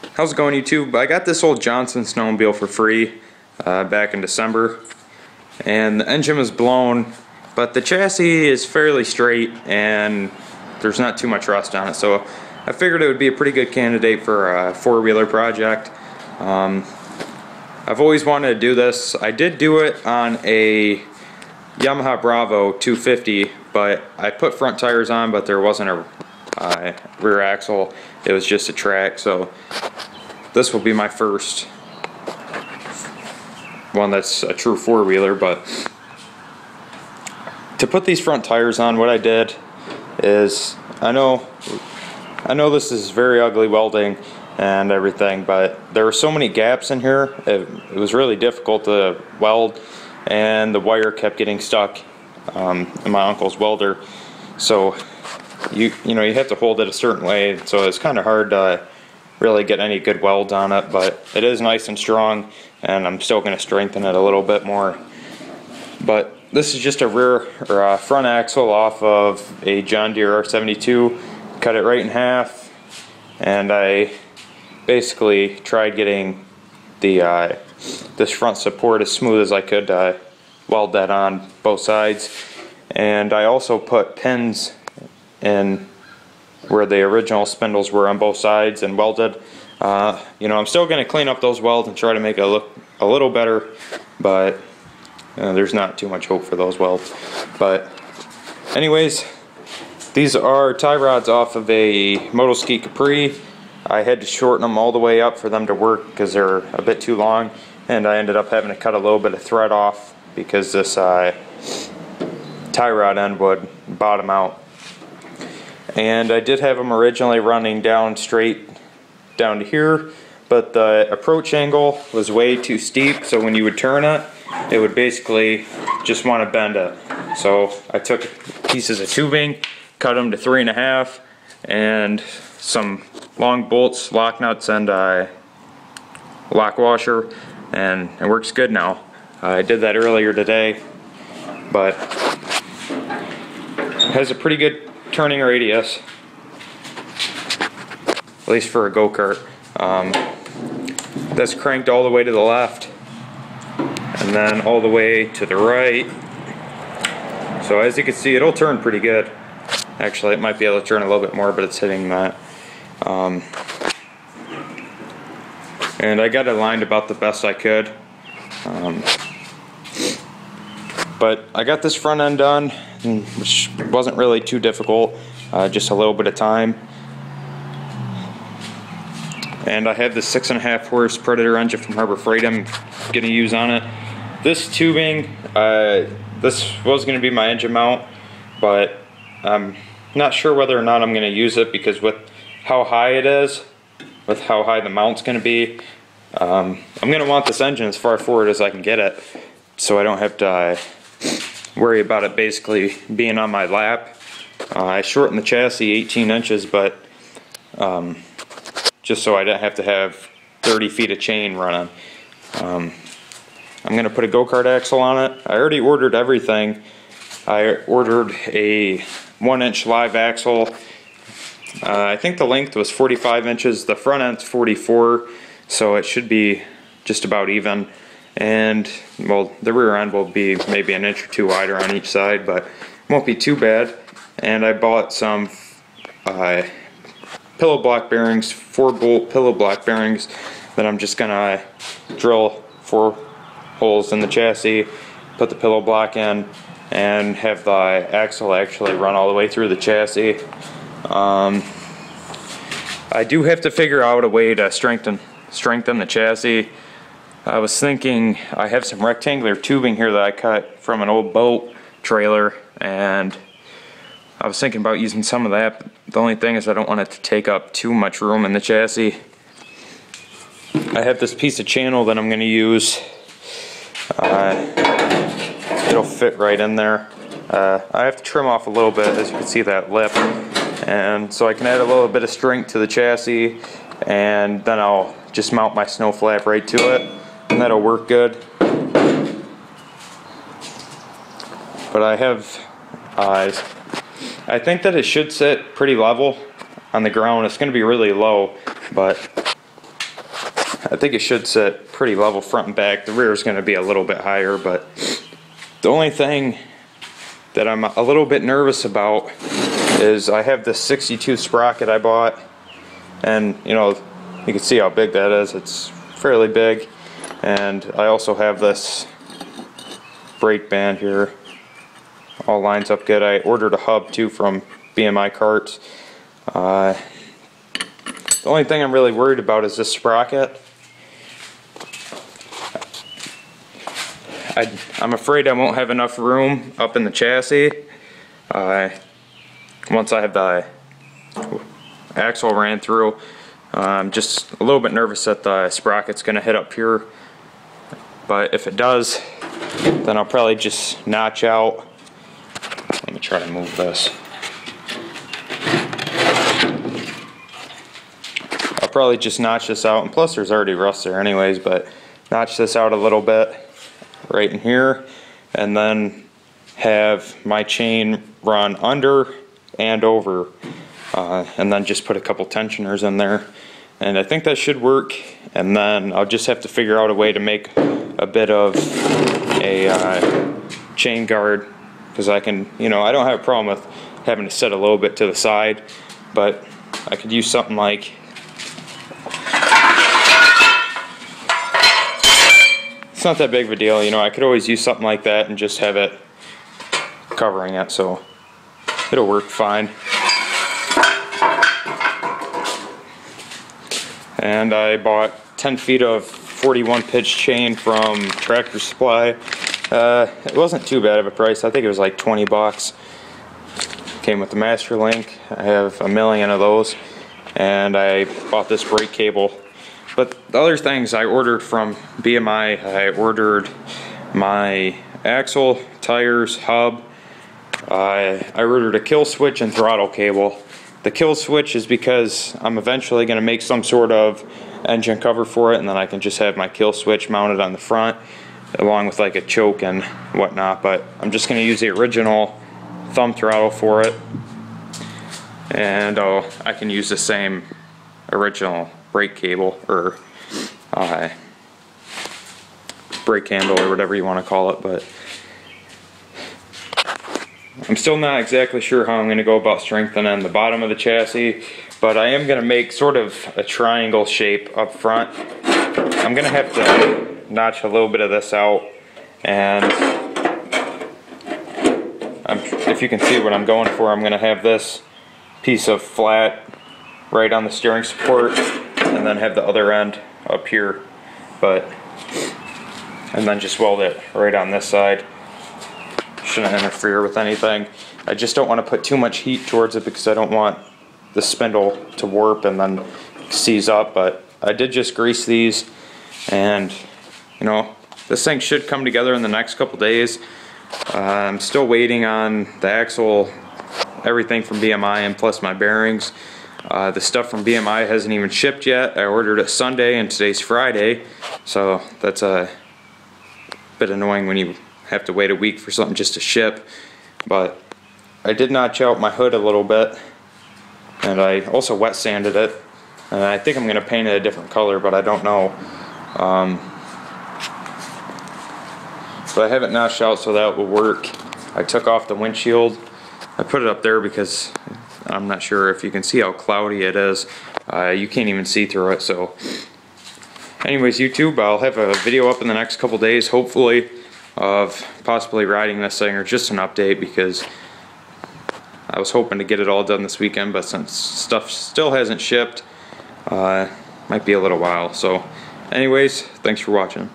How's it going, YouTube? I got this old Johnson Snowmobile for free back in December, and the engine was blown, but the chassis is fairly straight and there's not too much rust on it, so I figured it would be a pretty good candidate for a four-wheeler project. I've always wanted to do this. I did do it on a Yamaha Bravo 250, but I put front tires on, but there wasn't a rear axle. It was just a track, so this will be my first one that's a true four-wheeler. But to put these front tires on, what I did is, I know this is very ugly welding and everything, but there were so many gaps in here, it was really difficult to weld, and the wire kept getting stuck in my uncle's welder. So you have to hold it a certain way, so it's kind of hard to really get any good welds on it, but it is nice and strong, and I'm still going to strengthen it a little bit more. But this is just a rear or a front axle off of a John Deere R72. Cut it right in half, and I basically tried getting the this front support as smooth as I could, weld that on both sides. And I also put pins in where the original spindles were on both sides and welded. I'm still going to clean up those welds and try to make it look a little better, but there's not too much hope for those welds. But anyways, these are tie rods off of a Motoski Capri. I had to shorten them all the way up for them to work because they're a bit too long, and I ended up having to cut a little bit of thread off because this tie rod end would bottom out. And I did have them originally running down straight down to here, but the approach angle was way too steep, so when you would turn it, it would basically just want to bend it. So I took pieces of tubing, cut them to 3.5, and some long bolts, lock nuts, and a lock washer, and it works good now. I did that earlier today, but it has a pretty good turning radius, at least for a go-kart. That's cranked all the way to the left and then all the way to the right, so as you can see, it'll turn pretty good. Actually, it might be able to turn a little bit more, but it's hitting that. And I got it lined about the best I could. But I got this front end done, which wasn't really too difficult, just a little bit of time. And I have the 6.5 horse Predator engine from Harbor Freight I'm going to use on it. This tubing, this was going to be my engine mount, but I'm not sure whether or not I'm going to use it, because with how high it is, with how high the mount's going to be, I'm going to want this engine as far forward as I can get it, so I don't have to worry about it basically being on my lap. I shortened the chassis 18 inches, but just so I don't have to have 30 feet of chain running. I'm going to put a go-kart axle on it. I already ordered everything. I ordered a 1-inch live axle. I think the length was 45 inches. The front end's 44, so it should be just about even. And, well, the rear end will be maybe an inch or two wider on each side, but it won't be too bad. And I bought some pillow block bearings, 4-bolt pillow block bearings, that I'm just gonna drill 4 holes in the chassis, put the pillow block in, and have the axle actually run all the way through the chassis. I do have to figure out a way to strengthen the chassis. I was thinking, I have some rectangular tubing here that I cut from an old boat trailer, and I was thinking about using some of that. The only thing is I don't want it to take up too much room in the chassis. I have this piece of channel that I'm going to use. It'll fit right in there. I have to trim off a little bit, as you can see that lip, and so I can add a little bit of strength to the chassis, and then I'll just mount my snow flap right to it, and that'll work good. But I think that it should sit pretty level on the ground. It's going to be really low, but I think it should sit pretty level front and back. The rear is going to be a little bit higher, but the only thing that I'm a little bit nervous about is I have this 62 sprocket I bought, and you know, you can see how big that is. It's fairly big. And I also have this brake band here. All lines up good. I ordered a hub too from BMI Kart. The only thing I'm really worried about is this sprocket. I'm afraid I won't have enough room up in the chassis. Once I have the axle ran through, I'm just a little bit nervous that the sprocket's going to hit up here. But if it does, then I'll probably just notch out. Let me try to move this. I'll probably just notch this out, and plus there's already rust there anyways, but notch this out a little bit right in here, and then have my chain run under and over, and then just put a couple tensioners in there, and I think that should work. And then I'll just have to figure out a way to make a bit of a chain guard, because I can, you know, I don't have a problem with having to set a little bit to the side, but I could use something like, it's not that big of a deal, you know, I could always use something like that and just have it covering it, so it'll work fine. And I bought 10 feet of 41 pitch chain from Tractor Supply. It wasn't too bad of a price. I think it was like 20 bucks. Came with the master link. I have a million of those, and I bought this brake cable. But the other things I ordered from BMI, I ordered my axle, tires, hub. I ordered a kill switch and throttle cable. The kill switch is because I'm eventually going to make some sort of engine cover for it, and then I can just have my kill switch mounted on the front along with like a choke and whatnot. But I'm just going to use the original thumb throttle for it, and I can use the same original brake cable or brake handle or whatever you want to call it. But I'm still not exactly sure how I'm going to go about strengthening the bottom of the chassis, but I am going to make sort of a triangle shape up front. I'm going to have to notch a little bit of this out, and if you can see what I'm going for, I'm going to have this piece of flat right on the steering support, and then have the other end up here, and then just weld it right on this side. Shouldn't interfere with anything. I just don't want to put too much heat towards it because I don't want the spindle to warp and then seize up. But I did just grease these, and you know, this thing should come together in the next couple days. I'm still waiting on the axle, everything from BMI, and plus my bearings. The stuff from BMI hasn't even shipped yet. I ordered it Sunday and today's Friday, so that's a bit annoying when you have to wait a week for something just to ship. But I did notch out my hood a little bit, and I also wet sanded it, and I think I'm going to paint it a different color, but I don't know. But I have it notched out so that will work. I took off the windshield. I put it up there because I'm not sure if you can see how cloudy it is. You can't even see through it. So anyways, YouTube, I'll have a video up in the next couple days, hopefully, of possibly riding this thing, or just an update, because I was hoping to get it all done this weekend, but since stuff still hasn't shipped, might be a little while. So anyways, thanks for watching.